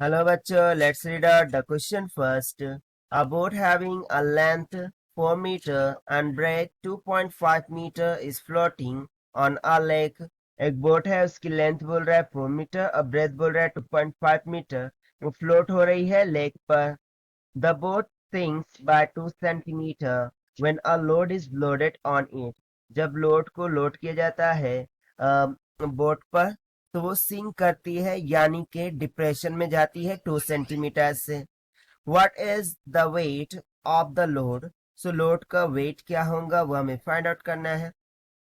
Hello, bachcho. Let's read out the question first. A boat having a length 4 meter and breadth 2.5 meter is floating on a lake. एक boat है, उसकी length बोल रहा है 4 metre और breath बोल रहा है 2.5 मीटर. वो फ्लोट हो रही है लेक पर. The boat sinks by 2 centimeter when a load is loaded on it. जब लोड को लोड किया जाता है बोट पर, तो वो सिंक करती है, यानी कि डिप्रेशन में जाती है 2 सेंटीमीटर से. What is the weight of the load? So load का वेट क्या होगा वो हमें फाइंड आउट करना है.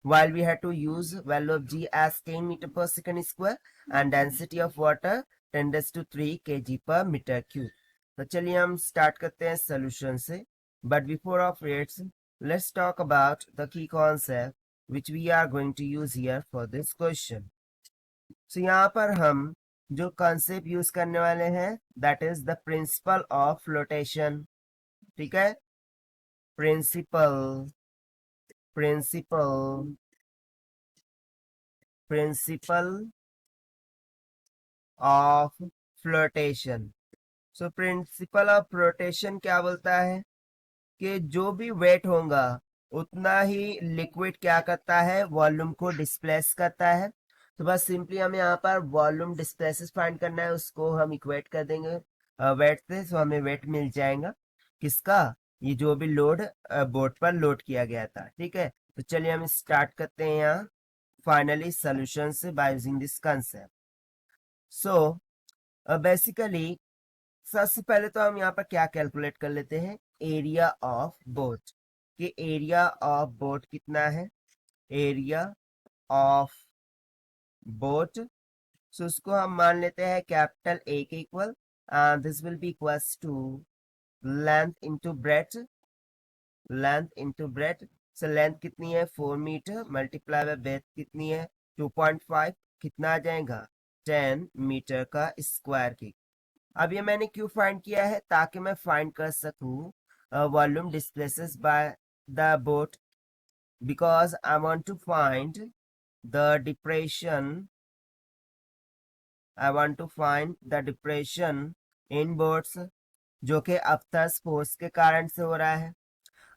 While we had to use value of g as 10 meter per second square and density of water 10⁻³ kg per meter cube. तो चलिए हम स्टार्ट करते हैं सोल्यूशन से. But before of its, let's talk about the key concept which we are going to use here for this question. So यहाँ पर हम जो कॉन्सेप्ट यूज करने वाले हैं that is the principle of flotation. ठीक है, principle principle principle of flotation. So principle of flotation क्या बोलता है कि जो भी वेट होगा उतना ही लिक्विड क्या करता है, वॉल्यूम को डिस्प्लेस करता है. तो बस सिंपली हमें यहाँ पर वॉल्यूम डिस्प्लेसेस फाइंड करना है, उसको हम इक्वेट कर देंगे वेट से. सो हमें वेट मिल जाएगा किसका, ये जो भी लोड बोट पर लोड किया गया था. ठीक है, तो चलिए हम स्टार्ट करते हैं यहाँ फाइनली सोल्यूशन से by using this concept. So basically सबसे पहले तो हम यहाँ पर क्या कैलकुलेट कर लेते हैं, एरिया ऑफ बोट. कि एरिया ऑफ बोट कितना है, एरिया ऑफ बोट. सो उसको हम मान लेते हैं कैपिटल ए के इक्वल. This will be equals to length into breadth, length into breadth. So length कितनी है 4 मीटर मल्टीप्लाई बाय ब्रेथ कितनी है 2.5, कितना आ जाएगा 10 मीटर का स्क्वायर की. अब ये मैंने क्यों फाइंड किया है, ताकि मैं फाइंड कर सकूं volume displaces by the boat, because I want to find the depression, I want to find the depression in boats, जो कि अपथर्स फोर्स के कारण से हो रहा है.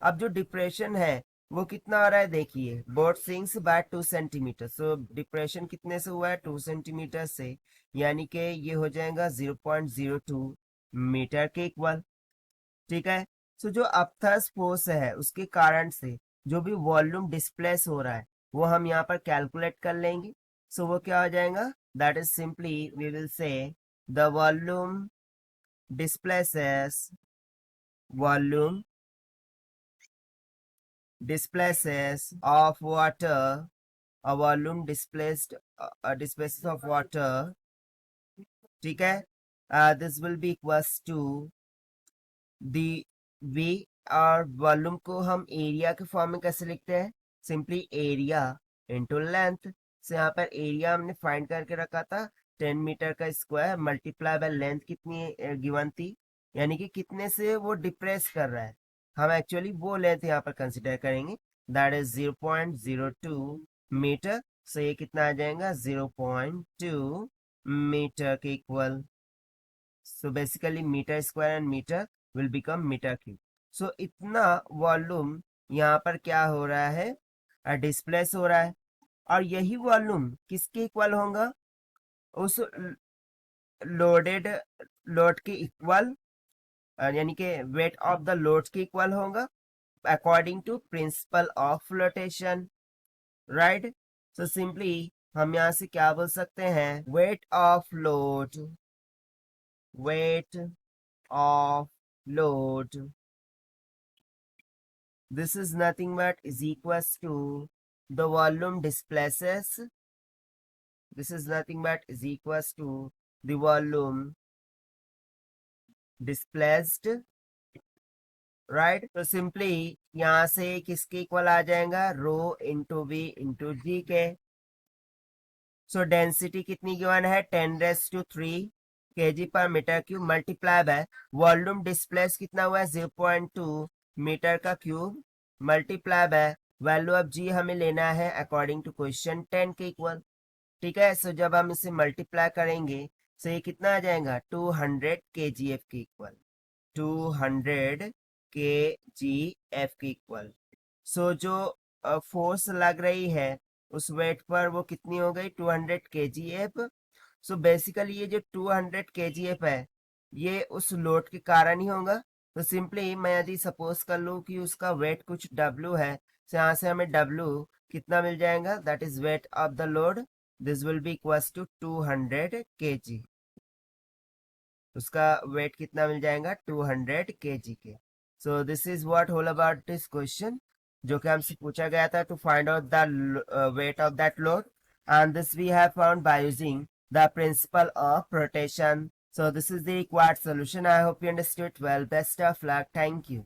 अब जो डिप्रेशन है वो कितना हो रहा है, देखिए boat sinks by 2 centimetre. So depression कितने से हुआ है 2 सेंटीमीटर से, यानी कि ये हो जाएगा 0.02 मीटर के इक्वल. ठीक है, सो जो अपथर्स फोर्स है उसके कारण से जो भी वॉल्यूम डिस्प्लेस हो रहा है वो हम यहाँ पर कैलकुलेट कर लेंगे. सो वो क्या हो जाएगा, that is simply we will say the volume displaces, volume displaces of water, a volume displaced displaces of water. ठीक है, this will be equals to the v. और वॉल्यूम को हम एरिया के फॉर्म में कैसे लिखते हैं, सिंपली एरिया इनटू लेंथ. से यहाँ पर एरिया हमने फाइंड करके रखा था 10 मीटर का स्क्वायर मल्टीप्लाई बाय लेंथ कितनी गिवन थी, यानी कि कितने से वो डिप्रेस कर रहा है. हम एक्चुअली वो लेंथ यहाँ पर कंसिडर करेंगे, दैट इज 0.02 मीटर. सो ये कितना आ जाएगा 0.2 मीटर के equal. So basically metre square and metre will become metre cube. So इतना वॉल्यूम यहाँ पर क्या हो रहा है, डिस्प्लेस हो रहा है. और यही वॉल्यूम किसके इक्वल होगा, उस लोडेड लोड के इक्वल, यानी कि वेट ऑफ द लोड के इक्वल होगा according to principle of flotation. Right, so simply हम यहाँ से क्या बोल सकते हैं, weight of load, weight of load, this is nothing but is equals to the volume displaces, this is nothing but is equals to the volume displaced. Right, तो simply यहाँ से किसके इक्वल आ जाएगा, rho into V into G के. So density कितनी given है 10⁻³ kg पर metre cube multiply by volume displace कितना हुआ है 0.2 मीटर का cube multiply by value of G हमें लेना है अकॉर्डिंग टू क्वेश्चन 10 के इक्वल. ठीक है, सो जब हम इसे मल्टीप्लाई करेंगे सो ये कितना आ जाएगा 200 kgf के इक्वल, 200 kgf के इक्वल। सो जो फोर्स लग रही है उस वेट पर वो कितनी हो गई 200 kgf। सो बेसिकली ये जो 200 kgf है ये उस लोड के कारण ही होगा। तो सिंपली मैं यदि सपोज कर लूँ कि उसका वेट कुछ W है, तो यहाँ से हमें W कितना मिल जाएगा, that is weight of the load, this will be equals to 200 kg। उसका वेट कितना मिल जाएगा 200 kg के। So this is what whole about this question, जो कि हमसे पूछा गया था to find out the weight of that load, and this we have found by using the principle of rotation. So this is the required solution. I hope you understood well. Best of luck. Thank you.